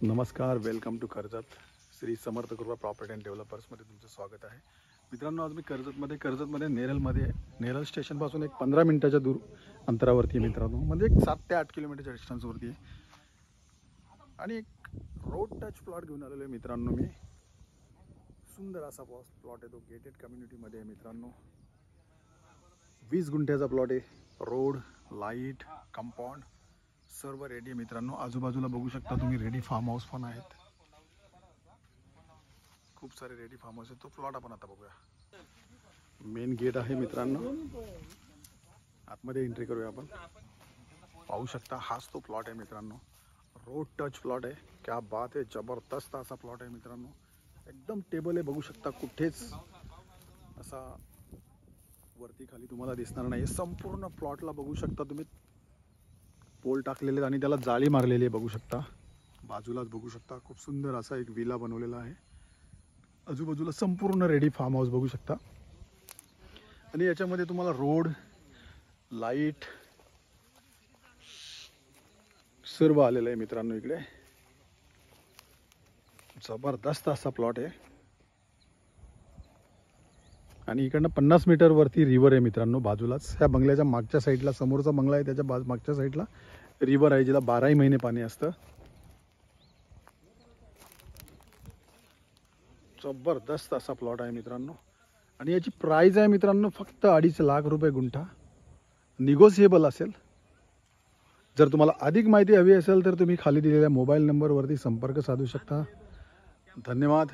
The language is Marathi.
नमस्कार, वेलकम टू कर्जत. श्री समर्थ कृपा प्रॉपर्टी अँड डेव्हलपर्समध्ये तुमचं स्वागत आहे. मित्रांनो, आज मी कर्जतमध्ये नेरळ स्टेशनपासून एक 15 मिनिटाच्या दूर अंतरावरती आहे मित्रांनो. म्हणजे एक 7 ते 8 किलोमीटरच्या डिस्टन्सवरती आहे आणि एक रोड टच प्लॉट घेऊन आलेलो आहे मित्रांनो. मी सुंदर असा प्लॉट आहे, तो गेटेड कम्युनिटीमध्ये आहे मित्रांनो. 20 गुंठ्याचा प्लॉट आहे. रोड, लाईट, कंपाऊंड सर्व रेडी आहे मित्रांनो. आजूबाजूला बघू शकता तुम्ही, रेडी फार्म हाऊस पण आहेत. खूप सारे रेडी फार्म हाऊस आहेत. तो प्लॉट आपण आता बघूया. मेन गेट आहे मित्रांनो, आतमध्ये एंट्री करूया आपण. पाहू शकता, हाच तो प्लॉट आहे मित्रांनो. रोड टच प्लॉट आहे. क्या बात आहे, जबरदस्त असा प्लॉट आहे मित्रांनो. एकदम टेबल आहे, बघू शकता. कुठेच असा वरती खाली तुम्हाला दिसणार नाही. संपूर्ण प्लॉटला बघू शकता तुम्ही, पोल टाकलेले आहेत आणि त्याला जाळी मारलेली आहे. बघू शकता, बाजूलाच बघू शकता, खूप सुंदर असा एक विला बनवलेला आहे. आजूबाजूला संपूर्ण रेडी फार्म हाऊस बघू शकता आणि याच्यामध्ये तुम्हाला रोड, लाईट सर्व आलेलं आहे मित्रांनो. इकडे जबरदस्त असा प्लॉट आहे आणि इकडनं 50 मीटर वरती रिव्हर आहे मित्रांनो. बाजूलाच ह्या बंगल्याच्या मागच्या साईडला, समोरचा बंगला आहे त्याच्या मागच्या साईडला रिव्हर आहे, जिला 12ही महिने पाणी असतं. जबरदस्त असा प्लॉट आहे मित्रांनो आणि याची प्राइस आहे मित्रांनो फक्त 2.5 लाख रुपये गुंठा. निगोशिएबल असेल. जर तुम्हाला अधिक माहिती हवी असेल तर तुम्ही खाली दिलेल्या मोबाईल नंबरवरती संपर्क साधू शकता. धन्यवाद.